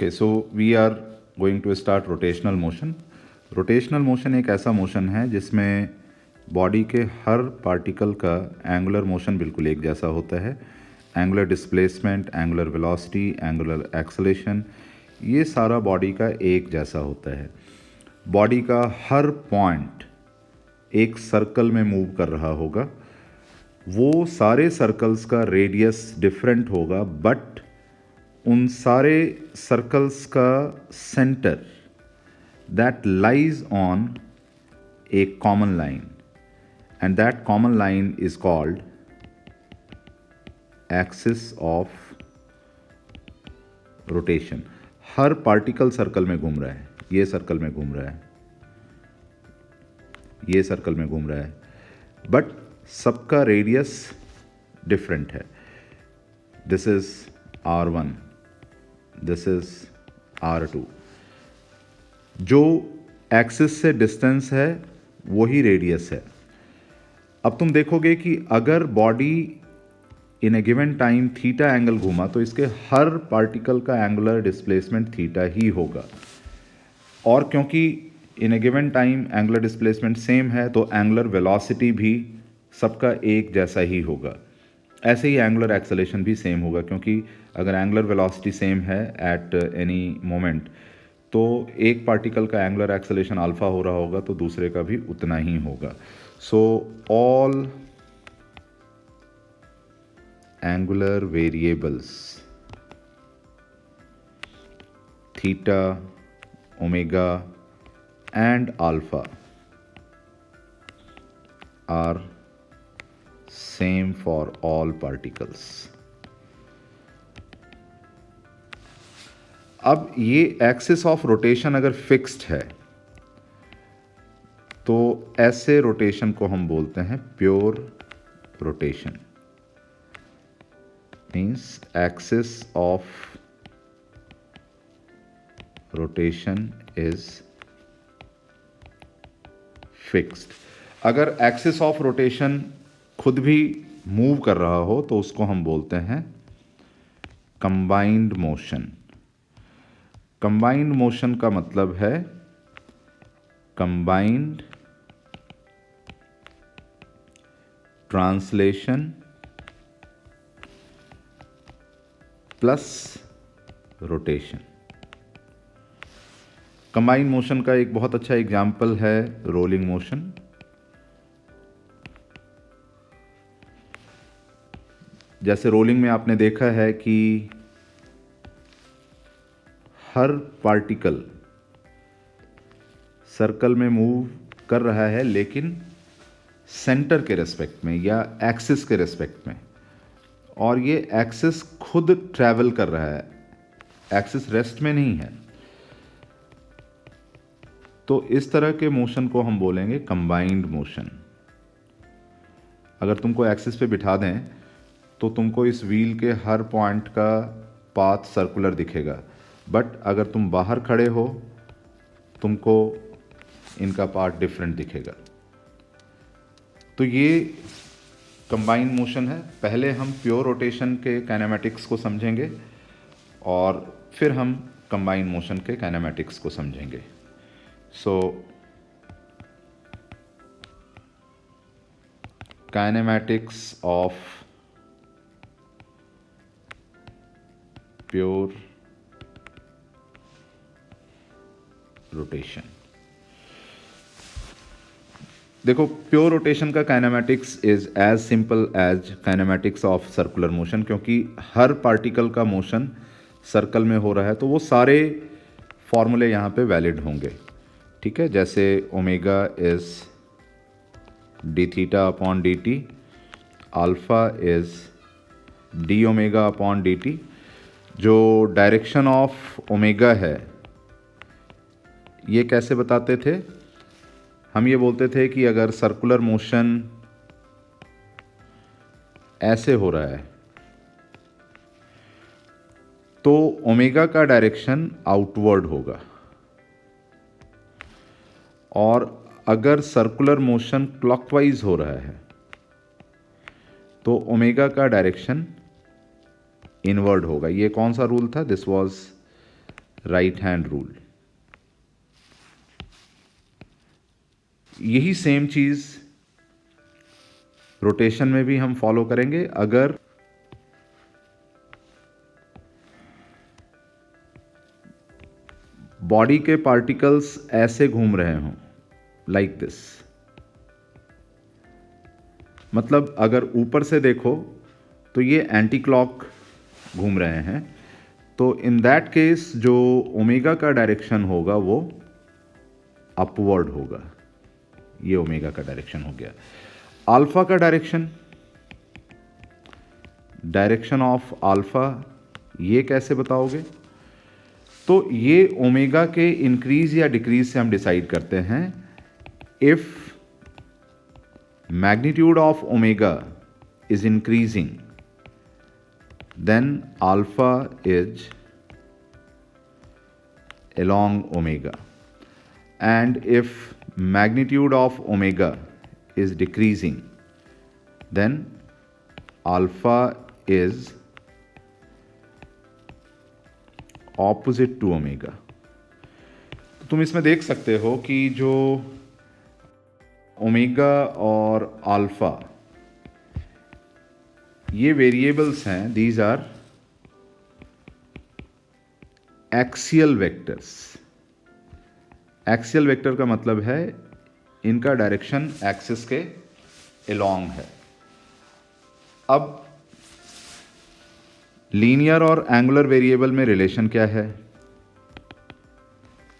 Okay, so we are going to start rotational motion. Rotational motion एक ऐसा motion है जिसमें बॉडी के हर पार्टिकल का एंगुलर मोशन बिल्कुल एक जैसा होता है। Angular displacement, angular velocity, angular acceleration, ये सारा बॉडी का एक जैसा होता है। बॉडी का हर पॉइंट एक सर्कल में मूव कर रहा होगा। वो सारे सर्कल्स का रेडियस डिफरेंट होगा, बट उन सारे सर्कल्स का centre that lies on A common line, and that common line is called axis of rotation. Her particle circle में घूम रहा है, ये सर्कल में घूम रहा है, ये सर्कल में घूम रहा है, बट सबका रेडियस डिफरेंट है। This is R1, this is R2। जो एक्सिस से डिस्टेंस है वही रेडियस है। अब तुम देखोगे कि अगर body in a given time theta angle घूमा तो इसके हर पार्टिकल का एंगुलर डिस्प्लेसमेंट थीटा ही होगा, और क्योंकि in a given time angular displacement same है तो एंगुलर वेलोसिटी भी सबका एक जैसा ही होगा। ऐसे ही एंगुलर एक्सेलेरेशन भी सेम होगा, क्योंकि अगर एंगुलर वेलोसिटी सेम है एट एनी मोमेंट तो एक पार्टिकल का एंगुलर एक्सेलेरेशन अल्फा हो रहा होगा तो दूसरे का भी उतना ही होगा। So all angular variables theta, omega and alpha are same for all particles. अब ये एक्सिस ऑफ रोटेशन अगर फिक्स्ड है तो ऐसे रोटेशन को हम बोलते हैं pure rotation. Means axis of rotation is fixed. अगर एक्सिस ऑफ रोटेशन खुद भी मूव कर रहा हो तो उसको हम बोलते हैं कंबाइंड मोशन। कंबाइंड मोशन का मतलब है combined translation plus rotation. Combined motion का एक बहुत अच्छा एग्जाम्पल है रोलिंग मोशन। जैसे रोलिंग में आपने देखा है कि हर पार्टिकल सर्कल में मूव कर रहा है, लेकिन सेंटर के रेस्पेक्ट में या एक्सिस के रेस्पेक्ट में, और ये एक्सिस खुद ट्रैवल कर रहा है, एक्सिस रेस्ट में नहीं है। तो इस तरह के मोशन को हम बोलेंगे कंबाइंड मोशन। अगर तुमको एक्सिस पे बिठा दें तो तुमको इस व्हील के हर पॉइंट का पाथ सर्कुलर दिखेगा, बट अगर तुम बाहर खड़े हो तुमको इनका पाथ डिफरेंट दिखेगा। तो ये कंबाइंड मोशन है। पहले हम प्योर रोटेशन के काइनेमेटिक्स को समझेंगे और फिर हम कंबाइंड मोशन के काइनेमेटिक्स को समझेंगे। So, kinematics of pure rotation। देखो, प्योर रोटेशन का kinematics is as simple as kinematics of circular motion, क्योंकि हर पार्टिकल का मोशन सर्कल में हो रहा है तो वो सारे फॉर्मूले यहाँ पे वैलिड होंगे। ठीक है, जैसे omega is D theta upon D T, alpha is D omega upon D T. जो डायरेक्शन ऑफ ओमेगा है ये कैसे बताते थे? हम ये बोलते थे कि अगर सर्कुलर मोशन ऐसे हो रहा है तो ओमेगा का डायरेक्शन आउटवर्ड होगा, और अगर सर्कुलर मोशन क्लॉकवाइज हो रहा है तो ओमेगा का डायरेक्शन इनवर्ड होगा। ये कौन सा रूल था? This was right hand rule. यही सेम चीज रोटेशन में भी हम फॉलो करेंगे। अगर बॉडी के पार्टिकल्स ऐसे घूम रहे हों, लाइक दिस, मतलब अगर ऊपर से देखो तो ये एंटी क्लॉक घूम रहे हैं, तो इन दैट केस जो ओमेगा का डायरेक्शन होगा वो अपवर्ड होगा। ये ओमेगा का डायरेक्शन हो गया। अल्फा का डायरेक्शन ऑफ अल्फा, ये कैसे बताओगे? तो ये ओमेगा के इंक्रीज या डिक्रीज से हम डिसाइड करते हैं। If magnitude of omega is increasing, then alpha is along omega, and if magnitude of omega is decreasing, then alpha is opposite to omega। तो तुम इसमें देख सकते हो कि जो ओमेगा और अल्फा ये वेरिएबल्स हैं, these are axial vectors. Axial vector का मतलब है इनका डायरेक्शन एक्सिस के अलोंग है। अब लीनियर और एंगुलर वेरिएबल में रिलेशन क्या है?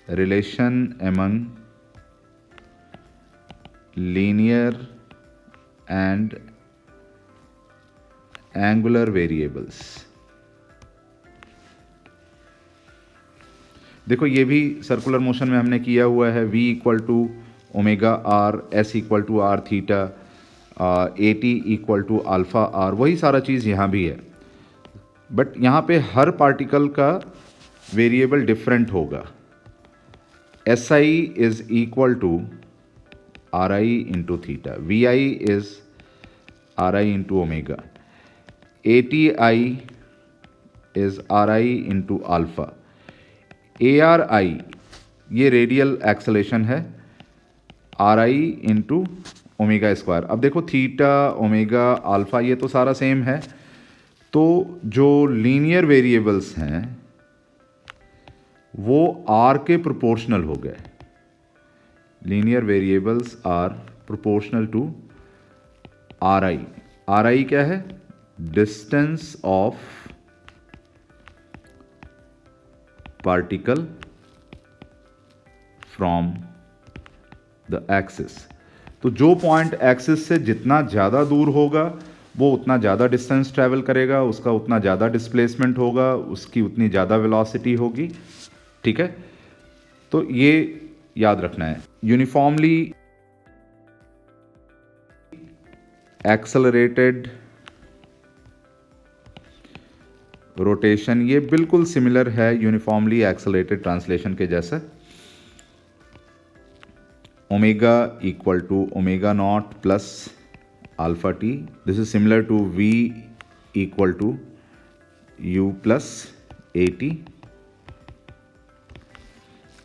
Relation among linear and angular variables. देखो ये भी सर्कुलर मोशन में हमने किया हुआ है। v equal to omega R, s equal to R theta, A T equal to alpha R, वही सारा चीज़ यहाँ भी है। बट यहाँ पे हर पार्टिकल का वेरिएबल डिफरेंट होगा। S I is equal to R I into theta, V I is R I into omega, A T I is R I into alpha, A R I ये radial acceleration है, R I into omega square. अब देखो theta, omega, alpha ये तो सारा same है, तो जो लीनियर वेरिएबल्स हैं वो आर के प्रोपोर्शनल हो गए। Linear variables are proportional to R I. R I क्या है? Distance of particle from the axis. तो जो पॉइंट एक्सिस से जितना ज़्यादा दूर होगा वो उतना ज़्यादा डिस्टेंस ट्रैवल करेगा, उसका उतना ज़्यादा डिस्प्लेसमेंट होगा, उसकी उतनी ज़्यादा वेलोसिटी होगी। ठीक है, तो ये याद रखना है। यूनिफॉर्मली एक्सेलरेटेड रोटेशन, ये बिल्कुल सिमिलर है यूनिफॉर्मली एक्सेलरेटेड ट्रांसलेशन के जैसा। Omega equal to omega not plus alpha T, this is similar to V equal to U plus A T.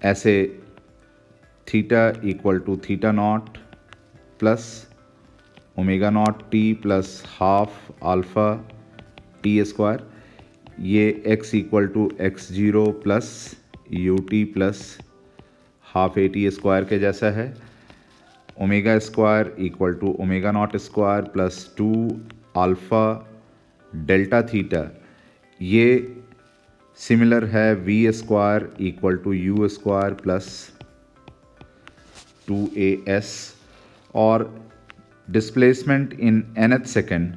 ऐसे theta equal to theta not plus omega not T plus half alpha T square. ये x equal to X zero plus U T plus half A T square के जैसा है। Omega square equal to omega not square plus 2 alpha delta theta, ये similar है we square equal to U square plus 2as। और displacement in nth second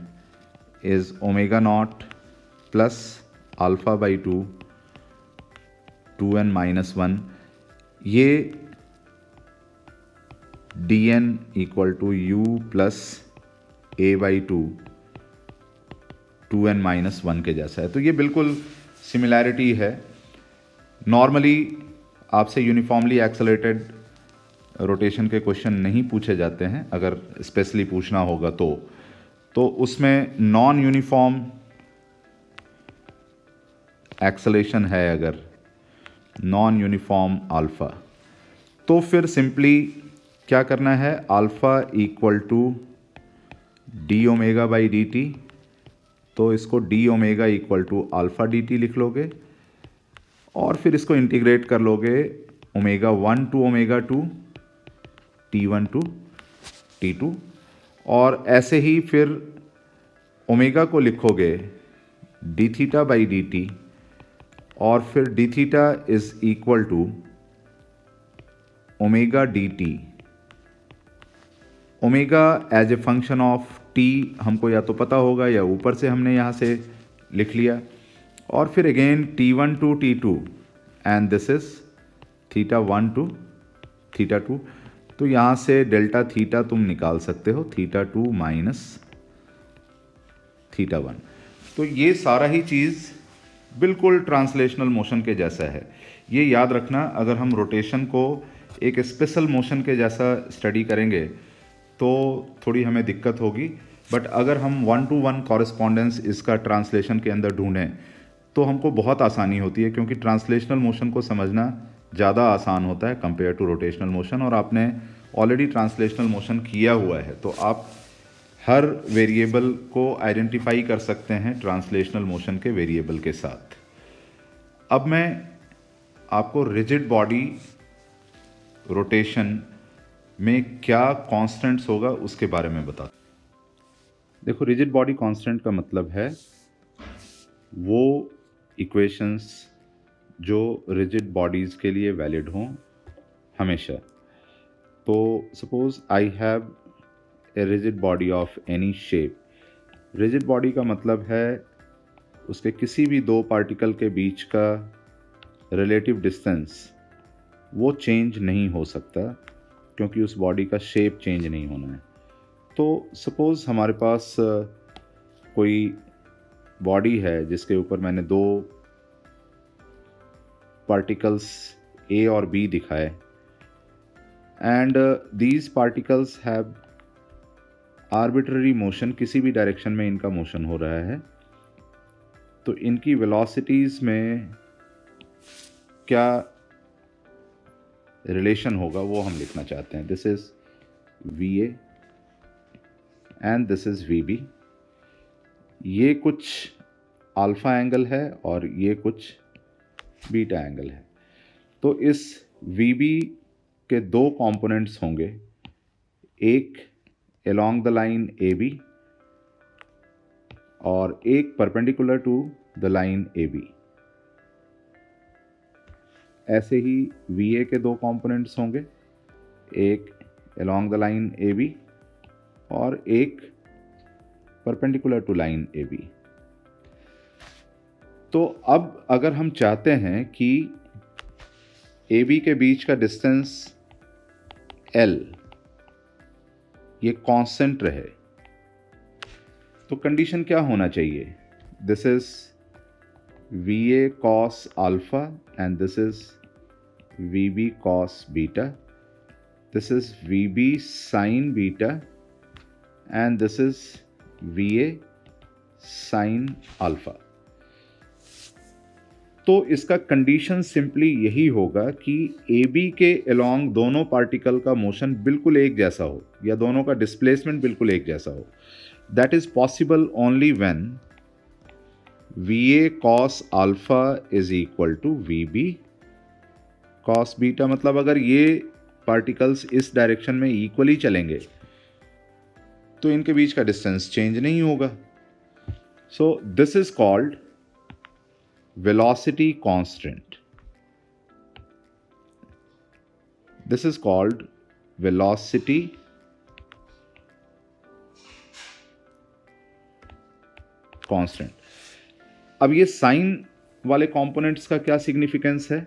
is omega not plus alpha by 2n minus 1। ये dn equal to U plus A by 2n minus 1 के जैसा है। तो ये बिल्कुल सिमिलैरिटी है। नॉर्मली आपसे यूनिफॉर्मली एक्सेलरेटेड रोटेशन के क्वेश्चन नहीं पूछे जाते हैं, अगर स्पेशली पूछना होगा तो उसमें नॉन यूनिफॉर्म एक्सेलेरेशन है अगर, नॉन यूनिफॉर्म अल्फ़ा। तो फिर सिंपली क्या करना है, alpha equal to D omega by D T, तो इसको D omega equal to alpha D T लिख लोगे और फिर इसको इंटीग्रेट कर लोगे omega 1 to omega 2 T1 to T2, और ऐसे ही फिर ओमेगा को लिखोगे D theta by D T, और फिर D theta is equal to omega D T. Omega as a function of T हमको या तो पता होगा या ऊपर से हमने यहाँ से लिख लिया, और फिर again T1 to T2 and this is theta 1 to theta 2। तो यहाँ से डेल्टा थीटा तुम निकाल सकते हो, थीटा 2 माइनस थीटा 1। तो ये सारा ही चीज़ बिल्कुल ट्रांसलेशनल मोशन के जैसा है। ये याद रखना, अगर हम रोटेशन को एक स्पेशल मोशन के जैसा स्टडी करेंगे तो थोड़ी हमें दिक्कत होगी, बट अगर हम 1 to 1 कॉरेस्पॉन्डेंस इसका ट्रांसलेशन के अंदर ढूंढें तो हमको बहुत आसानी होती है, क्योंकि ट्रांसलेशनल मोशन को समझना ज़्यादा आसान होता है कंपेयर टू रोटेशनल मोशन। और आपने ऑलरेडी ट्रांसलेशनल मोशन किया हुआ है तो आप हर वेरिएबल को आइडेंटिफाई कर सकते हैं ट्रांसलेशनल मोशन के वेरिएबल के साथ। अब मैं आपको रिजिड बॉडी रोटेशन में क्या कांस्टेंट्स होगा उसके बारे में बता। देखो, रिजिड बॉडी कांस्टेंट का मतलब है वो इक्वेशंस जो रिजिड बॉडीज़ के लिए वैलिड हों हमेशा। तो suppose I have a rigid body of any shape. Rigid body का मतलब है उसके किसी भी दो पार्टिकल के बीच का रिलेटिव डिस्टेंस वो चेंज नहीं हो सकता, क्योंकि उस बॉडी का शेप चेंज नहीं होना है। तो सपोज़ हमारे पास कोई बॉडी है जिसके ऊपर मैंने दो पार्टिकल्स A और B दिखाए, and these particles have arbitrary motion, किसी भी डायरेक्शन में इनका मोशन हो रहा है। तो इनकी वेलोसिटीज़ में क्या रिलेशन होगा वो हम लिखना चाहते हैं। This is VA and this is VB। ये कुछ अल्फ़ा एंगल है और ये कुछ बीटा एंगल है। तो इस VB के दो कंपोनेंट्स होंगे, एक along the line AB और एक perpendicular to the line AB। ऐसे ही VA के दो कंपोनेंट्स होंगे, एक along the line AB और एक perpendicular to line AB। तो अब अगर हम चाहते हैं कि AB के बीच का डिस्टेंस L ये कांस्टेंट रहे, तो कंडीशन क्या होना चाहिए? This is VA cos alpha and this is VB cos beta, this is VB sin beta and this is VA sin alpha। तो इसका कंडीशन सिंपली यही होगा कि AB के अलोंग दोनों पार्टिकल का मोशन बिल्कुल एक जैसा हो या दोनों का डिस्प्लेसमेंट बिल्कुल एक जैसा हो। That is possible only when VA cos alpha is equal to VB cos beta. मतलब अगर ये पार्टिकल्स इस डायरेक्शन में इक्वली चलेंगे तो इनके बीच का डिस्टेंस चेंज नहीं होगा। सो this is called velocity constant। This is called velocity constant। अब ये साइन वाले कंपोनेंट्स का क्या सिग्निफिकेंस है?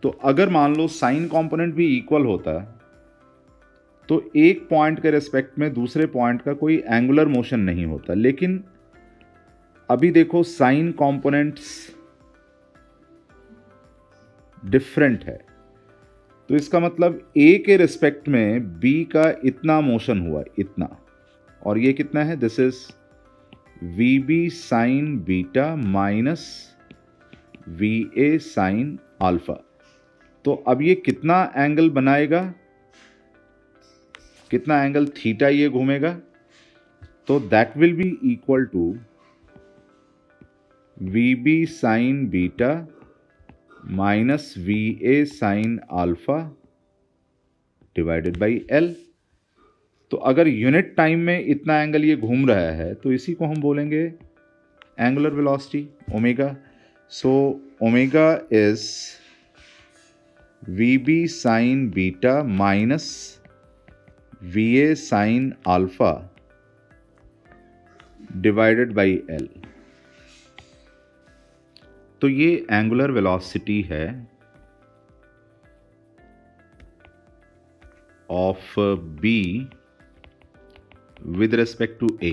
तो अगर मान लो साइन कंपोनेंट भी इक्वल होता तो एक पॉइंट के रेस्पेक्ट में दूसरे पॉइंट का कोई एंगुलर मोशन नहीं होता, लेकिन अभी देखो साइन कंपोनेंट्स डिफरेंट है। तो इसका मतलब A के रेस्पेक्ट में B का इतना मोशन हुआ, इतना, और ये कितना है? This is V B sine beta minus V A sine alpha. तो अब ये कितना एंगल बनाएगा, कितना एंगल थीटा ये घूमेगा? तो that will be equal to V B sine beta minus V A sine alpha divided by L. तो अगर यूनिट टाइम में इतना एंगल ये घूम रहा है तो इसी को हम बोलेंगे angular velocity omega. So omega is V B sine beta minus V A sine alpha divided by L. तो ये एंगुलर वेलोसिटी है of B with respect to A.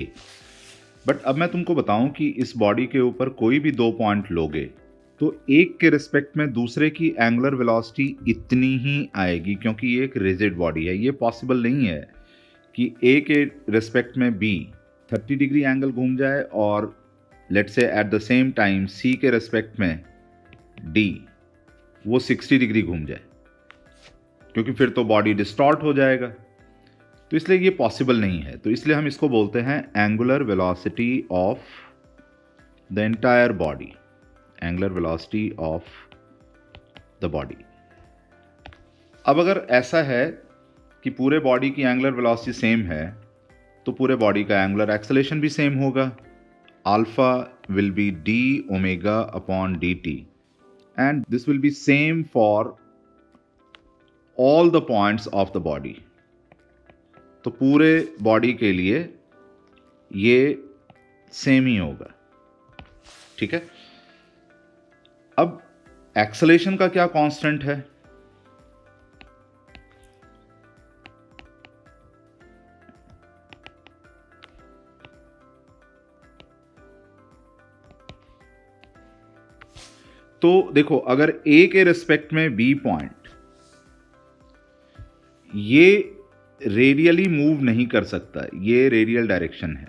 But अब मैं तुमको बताऊं कि इस बॉडी के ऊपर कोई भी दो पॉइंट लोगे तो एक के रिस्पेक्ट में दूसरे की एंगुलर वेलोसिटी इतनी ही आएगी, क्योंकि ये एक रिजिड बॉडी है। ये पॉसिबल नहीं है कि ए के रिस्पेक्ट में बी 30 डिग्री एंगल घूम जाए और let's say at the same time C के रिस्पेक्ट में डी वो 60 डिग्री घूम जाए, क्योंकि फिर तो बॉडी डिस्टॉर्ट हो जाएगा। तो इसलिए ये पॉसिबल नहीं है। तो इसलिए हम इसको बोलते हैं angular velocity of the entire body, angular velocity of the body. अब अगर ऐसा है कि पूरे बॉडी की एंगुलर वेलोसिटी सेम है तो पूरे बॉडी का एंगुलर एक्सेलरेशन भी सेम होगा। Alpha will be D omega upon D T and this will B same for all the points of the body. तो पूरे बॉडी के लिए ये सेम ही होगा, ठीक है। अब एक्सेलरेशन का क्या कांस्टेंट है? तो देखो, अगर ए के रिस्पेक्ट में बी पॉइंट ये रेडियली मूव नहीं कर सकता, ये रेडियल डायरेक्शन है।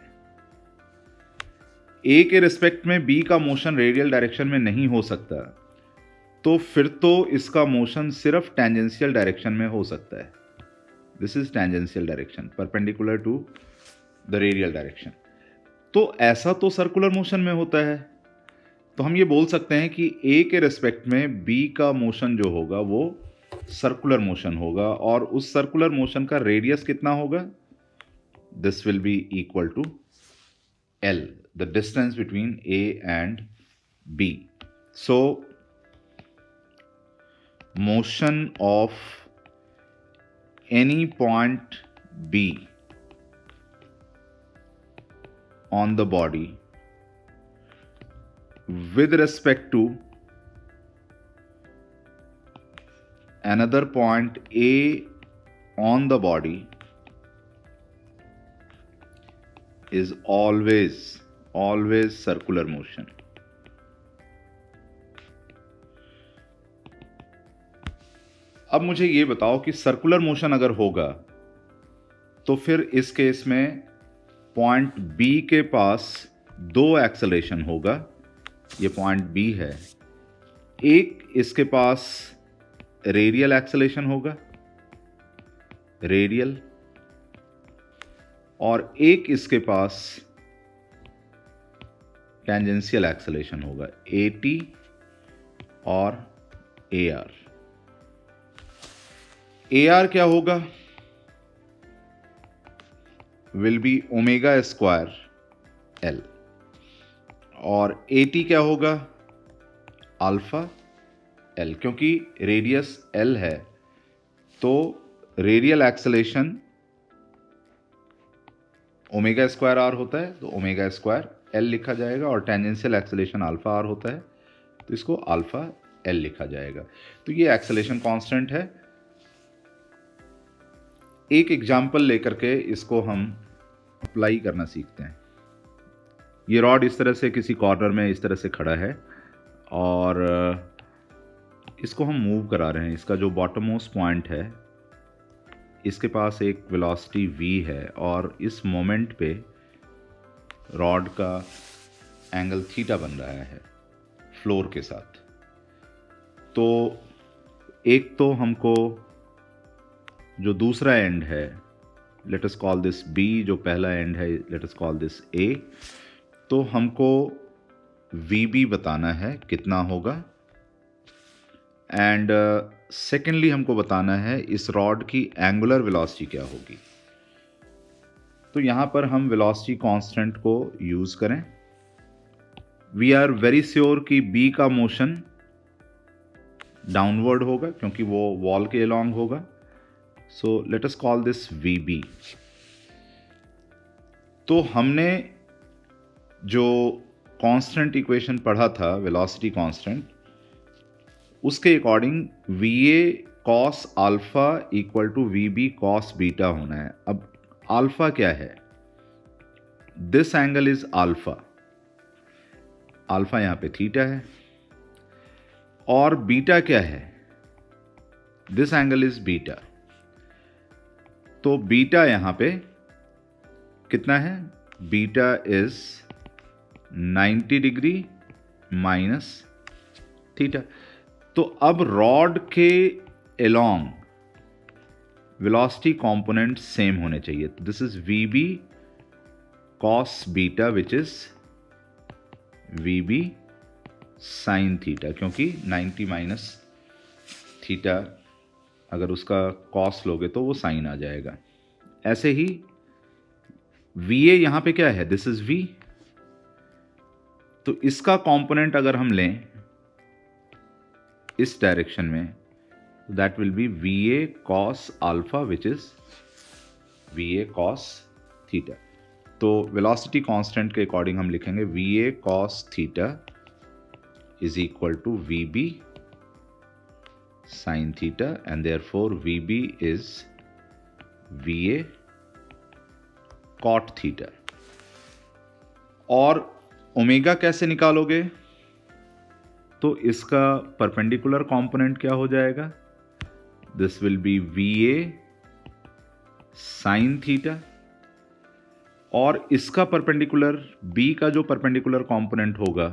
ए के रिस्पेक्ट में बी का मोशन रेडियल डायरेक्शन में नहीं हो सकता, तो फिर तो इसका मोशन सिर्फ टेंजेंशियल डायरेक्शन में हो सकता है। This is tangential direction perpendicular to the radial direction. तो ऐसा तो सर्कुलर मोशन में होता है। तो हम ये बोल सकते हैं कि ए के रिस्पेक्ट में बी का मोशन जो होगा वो सर्कुलर मोशन होगा, और उस सर्कुलर मोशन का रेडियस कितना होगा? This will be equal to L, the distance between A and B. So motion of any point B on the body with respect to another point A on the body is always circular motion. अब मुझे ये बताओ कि circular motion अगर होगा तो फिर इस केस में पॉइंट B के पास दो एक्सेलरेशन होगा। ये पॉइंट B है, एक इसके पास रेडियल एक्सेलरेशन होगा, रेडियल, और एक इसके पास टेंजेंशियल एक्सेलरेशन होगा, AT और AR। AR क्या होगा? Will be omega square L, और AT क्या होगा? अल्फा L, क्योंकि रेडियस L है तो radial acceleration omega square R होता है, तो ओमेगा स्क्वायर L लिखा जाएगा, और टेंजेंशियल एक्सेलरेशन अल्फा R होता है तो इसको अल्फा L लिखा जाएगा। तो ये एक्सेलरेशन कांस्टेंट है। एक एग्जाम्पल लेकर के इसको हम अप्लाई करना सीखते हैं। ये रॉड इस तरह से किसी कॉर्नर में इस तरह से खड़ा है और इसको हम मूव करा रहे हैं। इसका जो बॉटम मोस्ट पॉइंट है इसके पास एक वेलोसिटी v है, और इस मोमेंट पे रॉड का एंगल थीटा बन रहा है फ्लोर के साथ। तो एक तो हमको जो दूसरा एंड है, let us call this B, जो पहला एंड है let us call this A, तो हमको वी बताना है कितना होगा। एंड सेकेंडली हमको बताना है इस रॉड की एंगुलर वेलोसिटी क्या होगी। तो यहाँ पर हम वेलोसिटी कांस्टेंट को यूज़ करें। वी आर वेरी श्योर कि बी का मोशन डाउनवर्ड होगा क्योंकि वो वॉल के अलोंग होगा। So let us call this V B. तो हमने जो कांस्टेंट इक्वेशन पढ़ा था वेलोसिटी कांस्टेंट, उसके according V A cos alpha equal to V B cos beta होना है। अब अल्फा क्या है? This angle is alpha, alpha यहां पे थीटा है। और बीटा क्या है? This angle is beta. तो बीटा यहां पे कितना है? Beta is 90 degree minus theta. तो अब रॉड के अलोंग वेलोसिटी कंपोनेंट सेम होने चाहिए। तो this is V B cos beta which is V B sine theta, क्योंकि 90 माइनस थीटा अगर उसका कॉस लोगे तो वो साइन आ जाएगा। ऐसे ही वी ए यहां पे क्या है? This is V. तो इसका कंपोनेंट अगर हम लें इस डायरेक्शन में, that will be V A cos alpha which is V A cos theta. तो वेलोसिटी कांस्टेंट के अकॉर्डिंग हम लिखेंगे V A cos theta is equal to V B sine theta, and therefore V B is V A cot theta. और omega कैसे निकालोगे? तो इसका perpendicular component क्या हो जाएगा? This will be V A sine theta, और इसका परपेंडिकुलर बी का जो परपेंडिकुलर कंपोनेंट होगा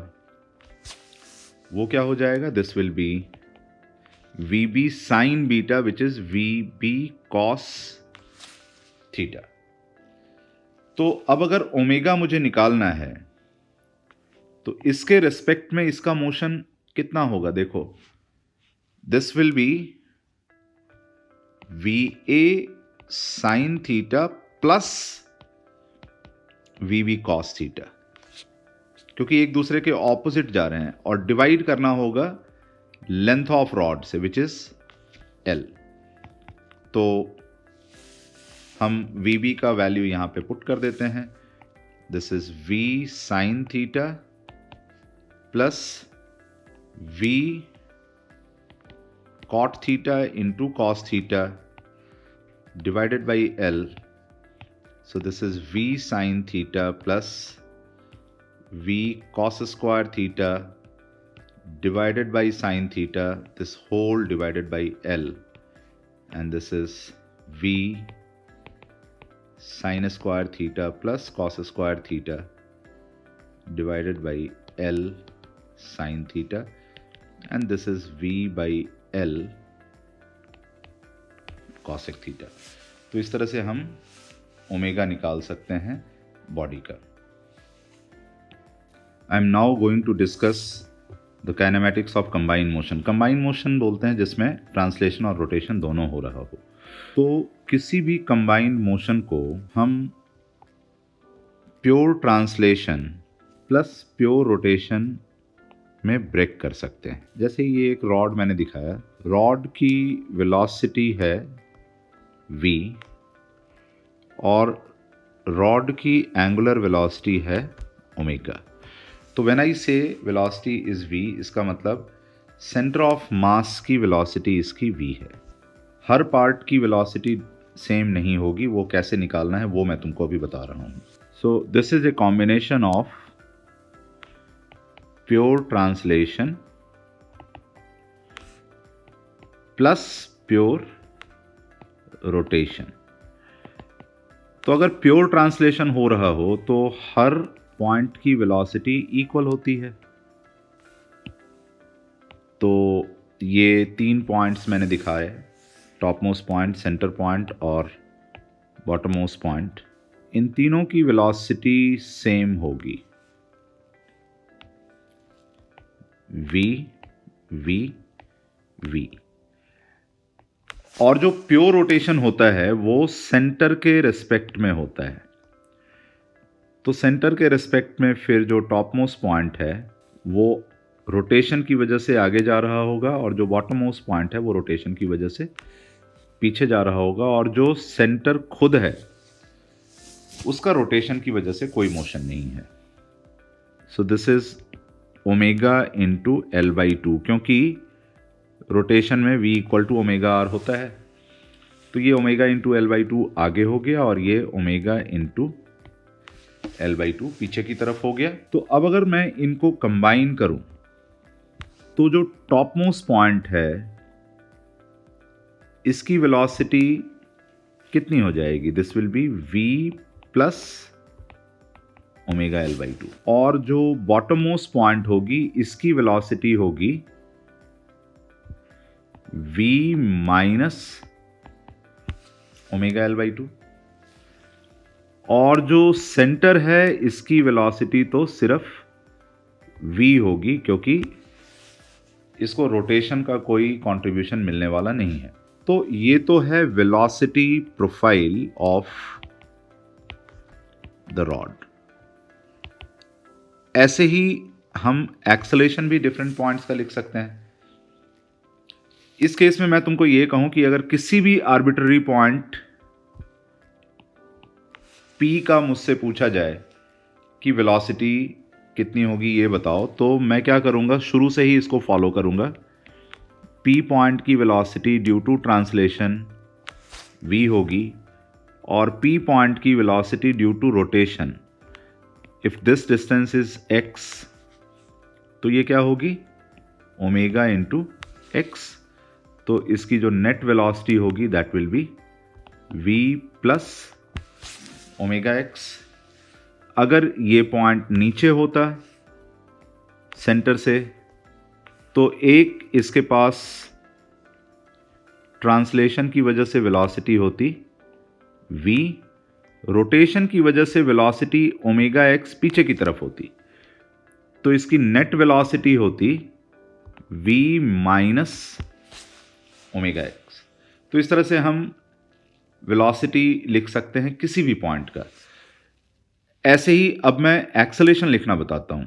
वो क्या हो जाएगा? This will be V B sine beta which is V B cos theta. तो अब अगर ओमेगा मुझे निकालना है तो इसके रिस्पेक्ट में इसका मोशन कितना होगा? देखो, this will be V A sine theta plus V B cos theta, क्योंकि एक दूसरे के ऑपोजिट जा रहे हैं, और डिवाइड करना होगा लेंथ ऑफ रॉड से विच इज एल। तो हम वी बी का वैल्यू यहां पे पुट कर देते हैं। This is V sine theta plus V cot theta into cos theta divided by L. So this is V sin theta plus V cos square theta divided by sin theta, this whole divided by L, and this is V sin square theta plus cos square theta divided by L sin theta, and this is V by L cosec theta। तो इस तरह से हम omega निकाल सकते हैं body का। I am now going to discuss the kinematics of combine motion. Combine motion बोलते हैं जिसमें ट्रांसलेशन और रोटेशन दोनों हो रहा हो। तो किसी भी कंबाइन मोशन को हम pure translation plus pure rotation में ब्रेक कर सकते हैं। जैसे ये एक रॉड मैंने दिखाया, रॉड की वेलोसिटी है v और रॉड की एंगुलर वेलोसिटी है ओमेगा। तो व्हेन आई से वेलोसिटी इज v, इसका मतलब सेंटर ऑफ मास की वेलोसिटी इसकी v है। हर पार्ट की वेलोसिटी सेम नहीं होगी, वो कैसे निकालना है वो मैं तुमको अभी बता रहा हूँ। सो this is a combination of pure translation plus pure rotation. तो अगर प्योर ट्रांसलेशन हो रहा हो तो हर पॉइंट की वेलोसिटी इक्वल होती है। तो ये 3 पॉइंट्स मैंने दिखाए, top most point, centre point और बॉटम मोस्ट पॉइंट। इन तीनों की वेलोसिटी सेम होगी, v v v। और जो प्योर रोटेशन होता है वो सेंटर के रिस्पेक्ट में होता है। तो सेंटर के रिस्पेक्ट में फिर जो टॉप मोस्ट पॉइंट है वो रोटेशन की वजह से आगे जा रहा होगा, और जो बॉटम मोस्ट पॉइंट है वो रोटेशन की वजह से पीछे जा रहा होगा, और जो सेंटर खुद है उसका रोटेशन की वजह से कोई मोशन नहीं है। So this is omega into L by two, क्योंकि रोटेशन में v equal to omega R होता है। तो ये omega into L by two आगे हो गया, और ये omega into L by two पीछे की तरफ हो गया। तो अब अगर मैं इनको कंबाइन करूं तो जो टॉप मोस्ट पॉइंट है इसकी वेलोसिटी कितनी हो जाएगी? This will be v plus omega L by to. और जो बॉटम मोस्ट पॉइंट होगी इसकी वेलोसिटी होगी v minus omega L by to. और जो सेंटर है इसकी वेलोसिटी तो सिर्फ v होगी, क्योंकि इसको रोटेशन का कोई कंट्रीब्यूशन मिलने वाला नहीं है। तो ये तो है velocity profile of the rod. ऐसे ही हम एक्सेलेरेशन भी डिफरेंट पॉइंट्स का लिख सकते हैं। इस केस में मैं तुमको ये कहूं कि अगर किसी भी आर्बिट्ररी पॉइंट P का मुझसे पूछा जाए कि वेलोसिटी कितनी होगी ये बताओ, तो मैं क्या करूंगा, शुरू से ही इसको फॉलो करूंगा। P पॉइंट की velocity due to translation v होगी, और P पॉइंट की velocity due to rotation, if this distance is x, तो ये क्या होगी, ओमेगा इंटू एक्स। तो इसकी जो नेट वेलोसिटी होगी that will be v plus omega x. अगर ये पॉइंट नीचे होता सेंटर से तो एक इसके पास ट्रांसलेशन की वजह से वेलोसिटी होती v, रोटेशन की वजह से वेलोसिटी ओमेगा एक्स पीछे की तरफ होती, तो इसकी नेट वेलोसिटी होती v माइनस ओमेगा एक्स। तो इस तरह से हम वेलोसिटी लिख सकते हैं किसी भी पॉइंट का। ऐसे ही अब मैं एक्सेलेरेशन लिखना बताता हूं।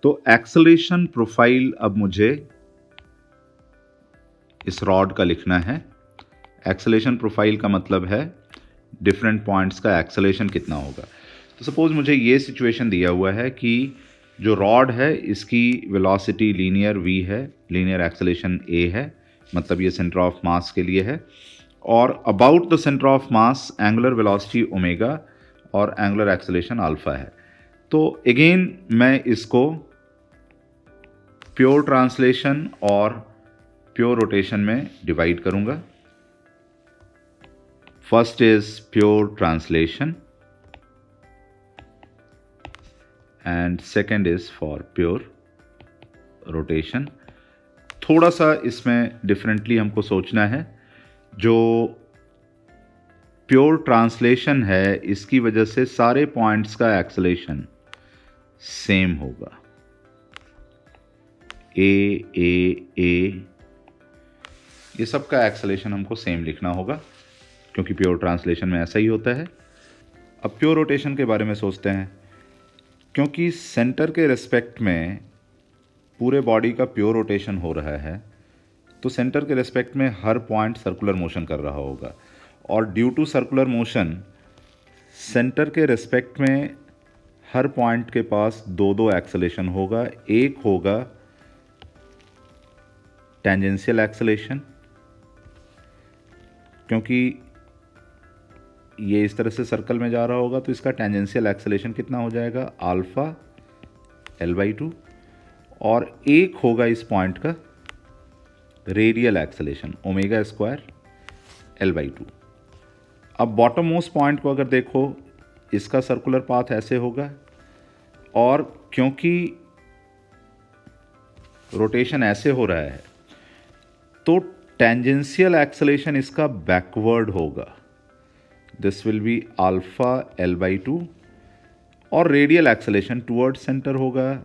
तो एक्सेलेरेशन प्रोफाइल अब मुझे इस रॉड का लिखना है। एक्सेलेरेशन प्रोफाइल का मतलब है डिफरेंट पॉइंट्स का एक्सेलेरेशन कितना होगा। तो सपोज मुझे ये सिचुएशन दिया हुआ है कि जो रॉड है इसकी वेलोसिटी लीनियर v है, लीनियर एक्सेलेरेशन a है, मतलब ये सेंटर ऑफ मास के लिए है, और about the centre of mass angular velocity omega और एंगुलर एक्सेलेरेशन अल्फा है। तो अगेन मैं इसको प्योर ट्रांसलेशन और प्योर रोटेशन में डिवाइड करूंगा। First is pure translation and second is for pure rotation। थोड़ा सा इसमें डिफरेंटली हमको सोचना है। जो प्योर ट्रांसलेशन है इसकी वजह से सारे पॉइंट्स का एक्सेलेरेशन सेम होगा, ए ये सब का एक्सेलेरेशन हमको सेम लिखना होगा, क्योंकि प्योर ट्रांसलेशन में ऐसा ही होता है। अब प्योर रोटेशन के बारे में सोचते हैं। क्योंकि सेंटर के रिस्पेक्ट में पूरे बॉडी का प्योर रोटेशन हो रहा है, तो सेंटर के रिस्पेक्ट में हर पॉइंट सर्कुलर मोशन कर रहा होगा, और due to circular motion centre के रिस्पेक्ट में हर पॉइंट के पास दो एक्सेलेरेशन होगा। एक होगा टेंजेंशियल एक्सेलेरेशन, क्योंकि ये इस तरह से सर्कल में जा रहा होगा तो इसका टेंजेंशियल एक्सेलेरेशन कितना हो जाएगा, अल्फा एल बाई टू। और एक होगा इस पॉइंट का radial acceleration omega square L/2। अब बॉटम मोस्ट पॉइंट को अगर देखो, इसका सर्कुलर पाथ ऐसे होगा, और क्योंकि रोटेशन ऐसे हो रहा है तो टेंजेंशियल एक्सेलेरेशन इसका बैकवर्ड होगा। This will be alpha L/2, और रेडियल एक्सेलेरेशन टुवर्ड सेंटर होगा,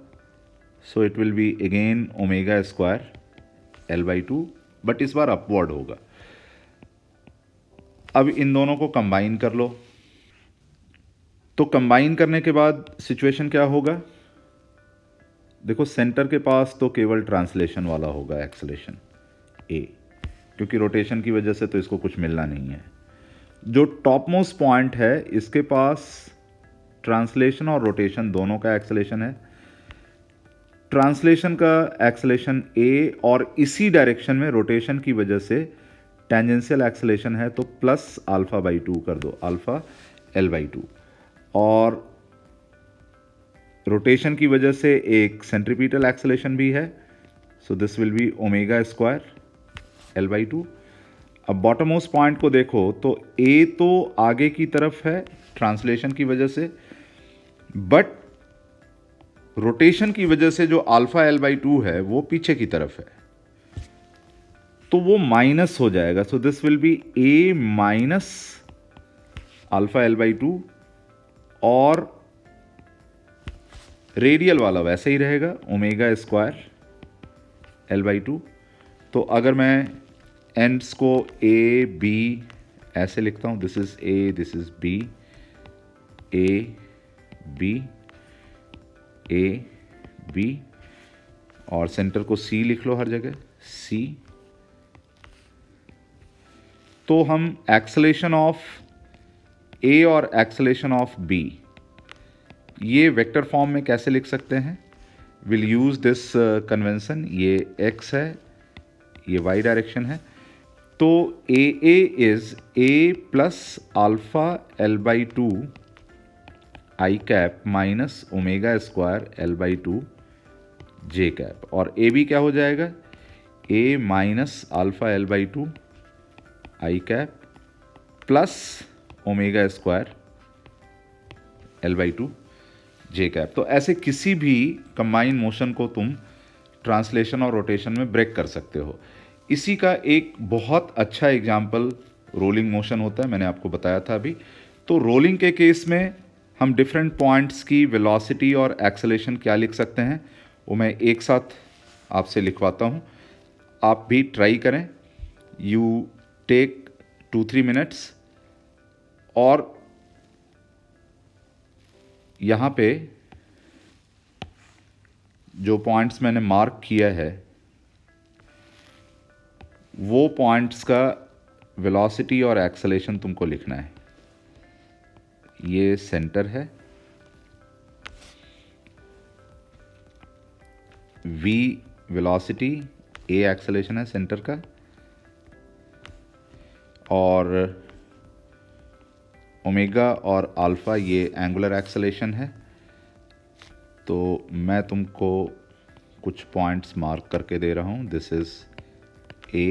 so it will be again omega square L/2, but इस बार अपवर्ड होगा। अब इन दोनों को कंबाइन कर लो, तो कंबाइन करने के बाद सिचुएशन क्या होगा? देखो, सेंटर के पास तो केवल ट्रांसलेशन वाला होगा एक्सेलेरेशन A, क्योंकि रोटेशन की वजह से तो इसको कुछ मिलना नहीं है। जो टॉप मोस्ट पॉइंट है इसके पास ट्रांसलेशन और रोटेशन दोनों का एक्सेलेरेशन है। ट्रांसलेशन का एक्सेलेरेशन A और इसी डायरेक्शन में रोटेशन की वजह से टेंजेंशियल एक्सेलेरेशन है, तो प्लस α/2 कर दो, अल्फा L/2, और रोटेशन की वजह से एक सेंट्रीपिटल एक्सेलेरेशन भी है, so this will B omega square L/2। अब बॉटम मोस्ट पॉइंट को देखो तो A तो आगे की तरफ है ट्रांसलेशन की वजह से, बट रोटेशन की वजह से जो अल्फा L/2 है वो पीछे की तरफ है, तो वो माइनस हो जाएगा। So this will B A minus alpha L/2, और रेडियल वाला वैसे ही रहेगा ओमेगा स्क्वायर L/2। तो अगर मैं एंड्स को A B ऐसे लिखता हूँ, this is A, this is B, A B, A B, और सेंटर को C लिख लो हर जगह, C। तो हम एक्सेलेरेशन ऑफ A और एक्सेलेरेशन ऑफ B ये वेक्टर फॉर्म में कैसे लिख सकते हैं? Will use this convention. ये x है, ये y डायरेक्शन है, तो AA is A plus alpha L/2 I cap minus omega square L/2 J cap, और AB क्या हो जाएगा? A minus alpha L/2 I cap plus omega square L/2 J cap. तो ऐसे किसी भी कंबाइन मोशन को तुम ट्रांसलेशन और रोटेशन में ब्रेक कर सकते हो। इसी का एक बहुत अच्छा एग्जाम्पल रोलिंग मोशन होता है, मैंने आपको बताया था अभी। तो रोलिंग के केस में हम डिफरेंट पॉइंट्स की वेलोसिटी और एक्सेलेरेशन क्या लिख सकते हैं वो मैं एक साथ आपसे लिखवाता हूँ, आप भी ट्राई करें। यू टेक 2-3 मिनट्स, और यहाँ पे जो पॉइंट्स मैंने मार्क किया है वो पॉइंट्स का वेलोसिटी और एक्सेलेरेशन तुमको लिखना है। ये सेंटर है, V वेलोसिटी, A एक्सेलेरेशन है सेंटर का, और ओमेगा और अल्फा ये एंगुलर एक्सेलेरेशन है। तो मैं तुमको कुछ पॉइंट्स मार्क करके दे रहा हूँ। This is A,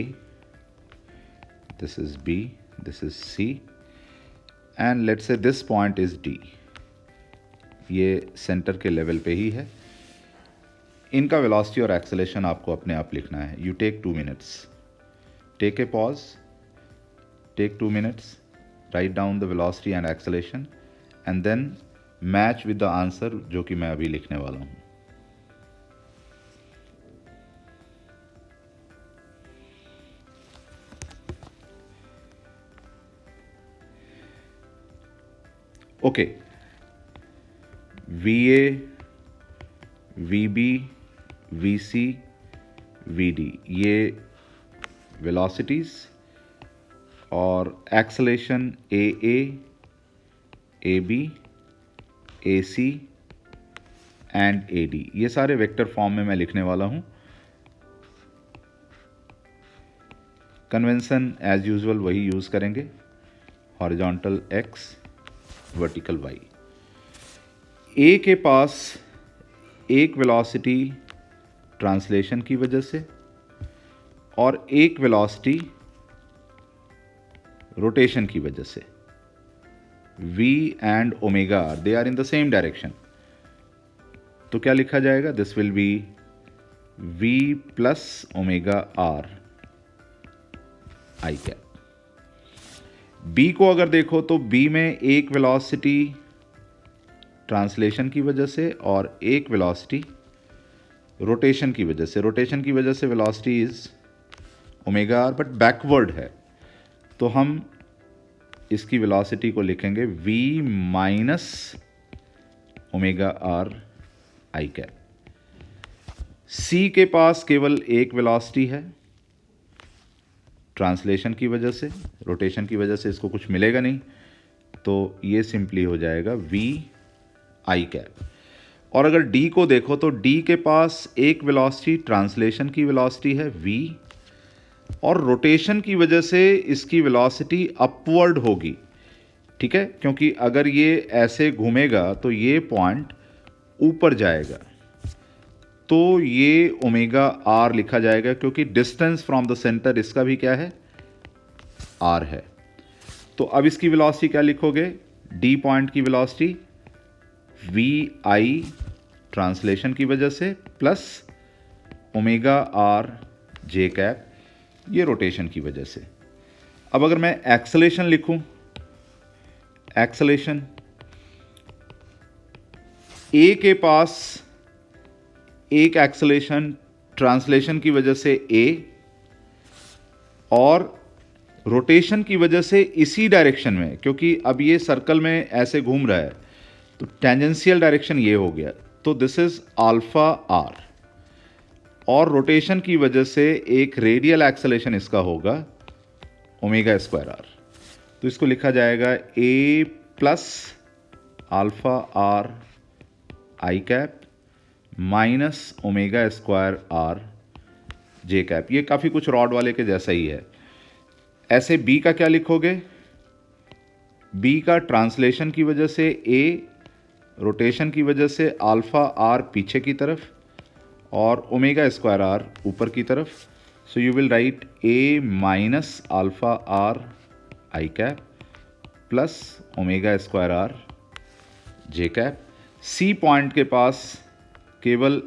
this is B, this is C, and let's say this point is D। ये सेंटर के लेवल पे ही है। इनका वेलोसिटी और एक्सेलेरेशन आपको अपने आप लिखना है। You take 2 minutes, take a pause, take 2 minutes, write down the velocity and acceleration, and then match with the answer जो कि मैं अभी लिखने वाला हूँ। Okay, VA, VB, VC, VD ये वेलोसिटीज़, और acceleration AA, AB, AC and AD ये सारे वेक्टर फॉर्म में मैं लिखने वाला हूँ। कन्वेंशन एज यूजुअल वही यूज़ करेंगे, horizontal X, vertical Y। A के पास एक वेलोसिटी ट्रांसलेशन की वजह से, और एक वेलोसिटी रोटेशन की वजह से, v and omega r they are in the same direction, तो क्या लिखा जाएगा? This will be v plus omega r I cap. b को अगर देखो तो b में एक वेलोसिटी ट्रांसलेशन की वजह से और एक वेलोसिटी रोटेशन की वजह से। रोटेशन की वजह से velocity is omega r but backward है, तो हम इसकी वेलोसिटी को लिखेंगे v माइनस ओमेगा आर आई कैप। c के पास केवल एक वेलोसिटी है ट्रांसलेशन की वजह से, रोटेशन की वजह से इसको कुछ मिलेगा नहीं, तो ये सिंपली हो जाएगा v आई कैप। और अगर d को देखो तो d के पास एक वेलोसिटी ट्रांसलेशन की वेलोसिटी है v, और रोटेशन की वजह से इसकी वेलोसिटी अपवर्ड होगी, ठीक है, क्योंकि अगर ये ऐसे घूमेगा तो ये पॉइंट ऊपर जाएगा, तो ये ओमेगा आर लिखा जाएगा, क्योंकि डिस्टेंस फ्रॉम द सेंटर इसका भी क्या है? आर है। तो अब इसकी वेलोसिटी क्या लिखोगे? डी पॉइंट की वेलोसिटी वी आई ट्रांसलेशन की वजह से plus omega R J cap, ये रोटेशन की वजह से। अब अगर मैं एक्सेलेरेशन लिखूं, एक्सेलेरेशन ए के पास एक एक्सेलेरेशन ट्रांसलेशन की वजह से ए, और रोटेशन की वजह से इसी डायरेक्शन में, क्योंकि अब ये सर्कल में ऐसे घूम रहा है, तो टेंजेंशियल डायरेक्शन ये हो गया, तो दिस इज अल्फा आर, और रोटेशन की वजह से एक रेडियल एक्सेलेरेशन इसका होगा ओमेगा स्क्वायर आर, तो इसको लिखा जाएगा A plus alpha are I cap minus omega square R J cap. ये काफ़ी कुछ रॉड वाले के जैसा ही है। ऐसे बी का क्या लिखोगे? बी का ट्रांसलेशन की वजह से ए, रोटेशन की वजह से अल्फा आर पीछे की तरफ और ओमेगा स्क्वायर आर ऊपर की तरफ, so you will write a minus alpha are I cap plus omega square R J cap. C point के पास केवल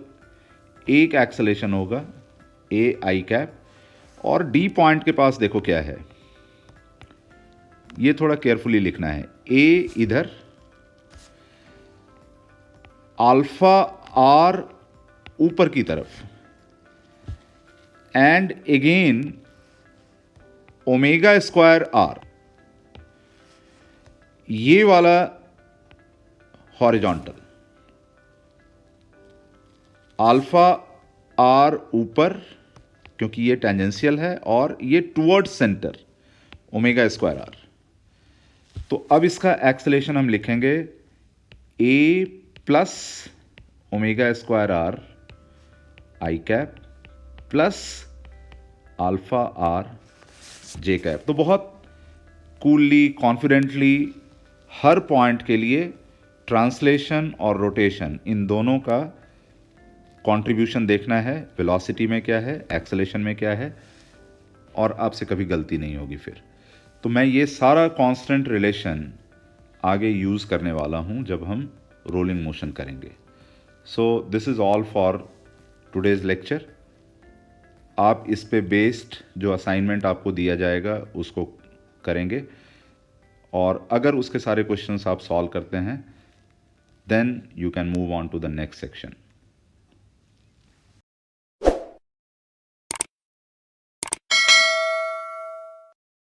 एक एक्सेलेरेशन होगा ए आई कैप, और डी पॉइंट के पास देखो क्या है, ये थोड़ा केयरफुली लिखना है, ए इधर, अल्फा आर ऊपर की तरफ, and again omega square r, ये वाला हॉरिजॉन्टल, अल्फा आर ऊपर क्योंकि ये टेंजेंशियल है, और ये towards centre omega square R. तो अब इसका एक्सेलेरेशन हम लिखेंगे A plus omega square R I cap plus alpha R J cap. तो बहुत कूलली, कॉन्फिडेंटली हर पॉइंट के लिए ट्रांसलेशन और रोटेशन इन दोनों का कंट्रीब्यूशन देखना है, वेलोसिटी में क्या है, एक्सेलेरेशन में क्या है, और आपसे कभी गलती नहीं होगी फिर। तो मैं ये सारा कांस्टेंट रिलेशन आगे यूज़ करने वाला हूँ जब हम रोलिंग मोशन करेंगे। So this is all for today's lecture. आप इस पे बेस्ड जो असाइनमेंट आपको दिया जाएगा उसको करेंगे, और अगर उसके सारे क्वेश्चंस आप सॉल्व करते हैं then you can move on to the next section.